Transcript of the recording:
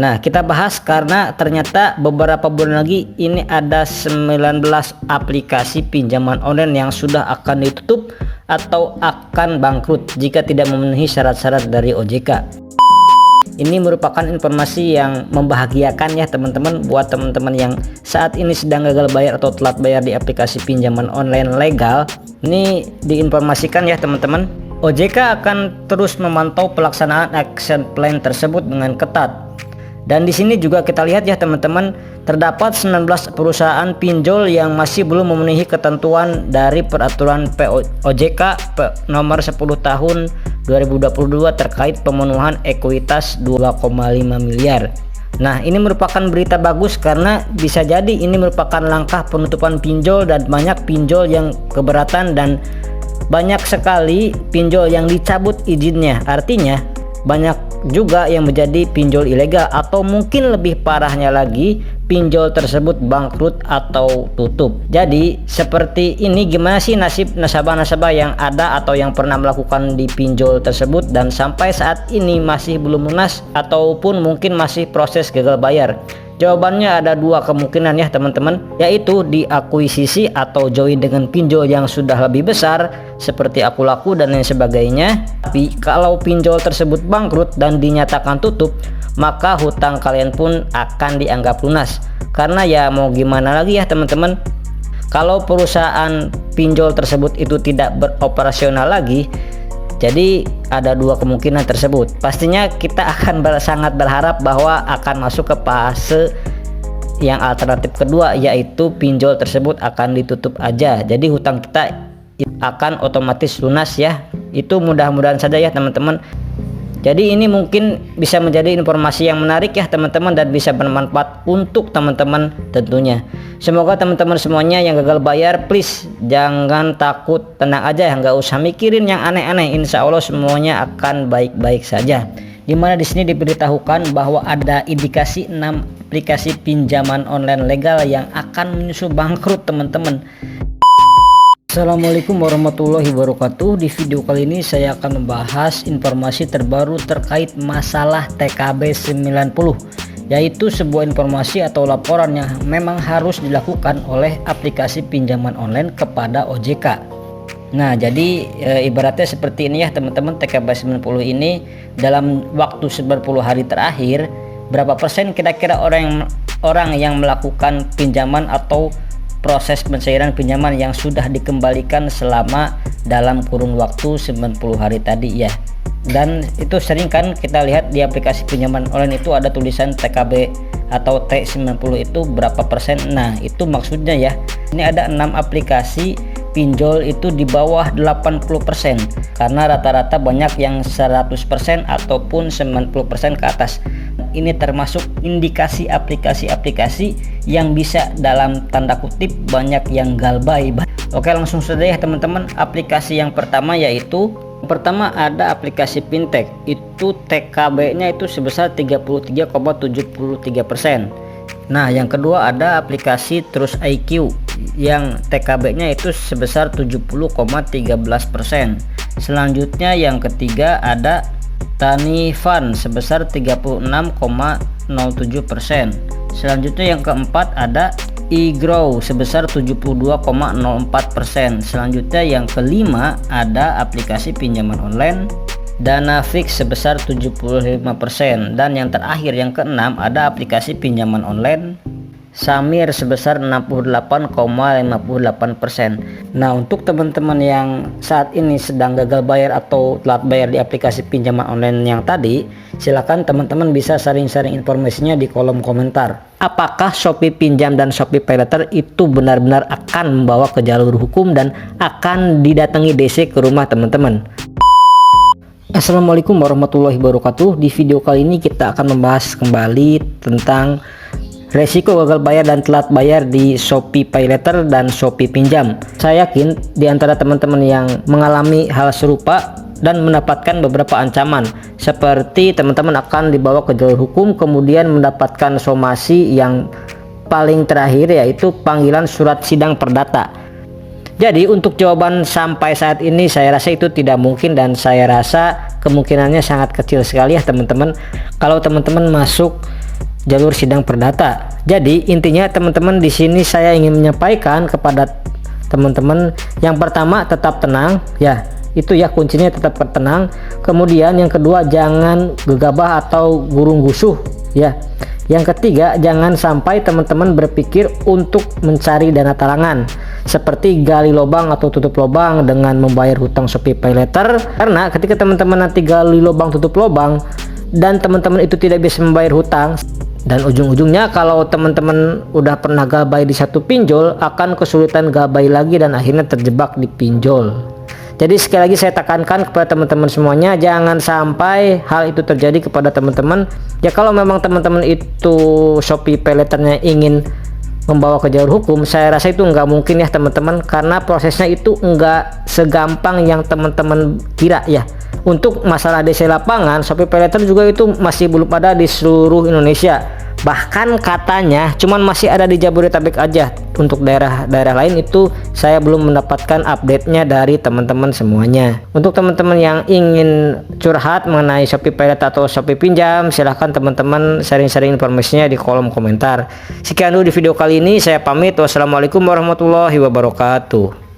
Nah, kita bahas karena ternyata beberapa bulan lagi ini ada 19 aplikasi pinjaman online yang sudah akan ditutup atau akan bangkrut jika tidak memenuhi syarat-syarat dari OJK. Ini merupakan informasi yang membahagiakan ya teman-teman, buat teman-teman yang saat ini sedang gagal bayar atau telat bayar di aplikasi pinjaman online legal. Ini diinformasikan ya teman-teman, OJK akan terus memantau pelaksanaan action plan tersebut dengan ketat. Dan di sini juga kita lihat ya teman-teman, terdapat 19 perusahaan pinjol yang masih belum memenuhi ketentuan dari peraturan OJK nomor 10 tahun 2022 terkait pemenuhan ekuitas 2,5 miliar. Nah, ini merupakan berita bagus karena bisa jadi ini merupakan langkah penutupan pinjol dan banyak pinjol yang keberatan dan banyak sekali pinjol yang dicabut izinnya. Artinya banyak juga yang menjadi pinjol ilegal atau mungkin lebih parahnya lagi pinjol tersebut bangkrut atau tutup. Jadi seperti ini, gimana sih nasib nasabah-nasabah yang ada atau yang pernah melakukan di pinjol tersebut dan sampai saat ini masih belum lunas ataupun mungkin masih proses gagal bayar? Jawabannya ada dua kemungkinan ya teman-teman, yaitu diakuisisi atau join dengan pinjol yang sudah lebih besar seperti Akulaku dan lain sebagainya. Tapi kalau pinjol tersebut bangkrut dan dinyatakan tutup, maka hutang kalian pun akan dianggap lunas. Karena ya mau gimana lagi ya teman-teman, kalau perusahaan pinjol tersebut itu tidak beroperasional lagi, jadi ada dua kemungkinan tersebut. Pastinya kita akan sangat berharap bahwa akan masuk ke fase yang alternatif kedua, yaitu pinjol tersebut akan ditutup aja. Jadi hutang kita akan otomatis lunas ya. Itu mudah-mudahan saja ya teman-teman. Jadi ini mungkin bisa menjadi informasi yang menarik ya teman-teman dan bisa bermanfaat untuk teman-teman tentunya. Semoga teman-teman semuanya yang gagal bayar, please jangan takut, tenang aja ya, nggak usah mikirin yang aneh-aneh. Insya Allah semuanya akan baik-baik saja. Dimana di sini diberitahukan bahwa ada indikasi 6 aplikasi pinjaman online legal yang akan menyusul bangkrut teman-teman. Assalamualaikum warahmatullahi wabarakatuh. Di video kali ini saya akan membahas informasi terbaru terkait masalah TKB 90, yaitu sebuah informasi atau laporan yang memang harus dilakukan oleh aplikasi pinjaman online kepada OJK. Nah, jadi ibaratnya seperti ini ya teman-teman, TKB 90 ini dalam waktu 90 hari terakhir, berapa persen kira-kira orang yang melakukan pinjaman atau proses pencairan pinjaman yang sudah dikembalikan selama dalam kurun waktu 90 hari tadi ya. Dan itu sering kan kita lihat di aplikasi pinjaman online itu ada tulisan TKB atau T90 itu berapa persen. Nah, itu maksudnya ya, ini ada 6 aplikasi pinjol itu di bawah 80% karena rata-rata banyak yang 100% ataupun 90% ke atas. Ini termasuk indikasi aplikasi-aplikasi yang bisa dalam tanda kutip banyak yang galbay. Oke, langsung saja ya teman-teman. Aplikasi yang pertama yaitu ada aplikasi fintech, itu TKB nya itu sebesar 33,73%. Nah, yang kedua ada aplikasi Trust IQ yang TKB nya itu sebesar 70,13%. Selanjutnya yang ketiga ada Tani Fund sebesar 36,07%. Selanjutnya yang keempat ada eGrow sebesar 72,04%. Selanjutnya yang kelima ada aplikasi pinjaman online Danafix sebesar 75%. Dan yang terakhir yang keenam ada aplikasi pinjaman online Samir sebesar 68,58%. Nah, untuk teman-teman yang saat ini sedang gagal bayar atau telat bayar di aplikasi pinjaman online yang tadi, silakan teman-teman bisa sharing-sharing informasinya di kolom komentar. Apakah Shopee Pinjam dan Shopee PayLater itu benar-benar akan membawa ke jalur hukum dan akan didatangi DC ke rumah teman-teman? Assalamualaikum warahmatullahi wabarakatuh. Di video kali ini kita akan membahas kembali tentang resiko gagal bayar dan telat bayar di Shopee PayLater dan Shopee Pinjam. Saya yakin di antara teman-teman yang mengalami hal serupa dan mendapatkan beberapa ancaman, seperti teman-teman akan dibawa ke jalur hukum, kemudian mendapatkan somasi yang paling terakhir yaitu panggilan surat sidang perdata. Jadi untuk jawaban sampai saat ini saya rasa itu tidak mungkin dan saya rasa kemungkinannya sangat kecil sekali ya teman-teman. Kalau teman-teman masuk jalur sidang perdata. Jadi intinya teman-teman di sini saya ingin menyampaikan kepada teman-teman, yang pertama tetap tenang ya, itu ya kuncinya, tetap tenang. Kemudian yang kedua, jangan gegabah atau gurung gusuh ya. Yang ketiga, jangan sampai teman-teman berpikir untuk mencari dana talangan seperti gali lubang atau tutup lubang dengan membayar hutang Shopee PayLater, karena ketika teman-teman nanti gali lubang tutup lubang dan teman-teman itu tidak bisa membayar hutang, dan ujung-ujungnya kalau teman-teman udah pernah gabay di satu pinjol akan kesulitan gabay lagi dan akhirnya terjebak di pinjol. Jadi sekali lagi saya tekankan kepada teman-teman semuanya, jangan sampai hal itu terjadi kepada teman-teman. Ya kalau memang teman-teman itu Shopee PayLater-nya ingin membawa ke jalur hukum, saya rasa itu nggak mungkin ya teman-teman, karena prosesnya itu nggak segampang yang teman-teman kira ya. Untuk masalah DC lapangan, Shopee PayLater juga itu masih belum ada di seluruh Indonesia. Bahkan katanya cuman masih ada di Jabodetabek aja. Untuk daerah-daerah lain itu saya belum mendapatkan update-nya dari teman-teman semuanya. Untuk teman-teman yang ingin curhat mengenai Shopee PayLater atau Shopee Pinjam, silahkan teman-teman sharing-sharing informasinya di kolom komentar. Sekian dulu di video kali ini, saya pamit. Wassalamualaikum warahmatullahi wabarakatuh.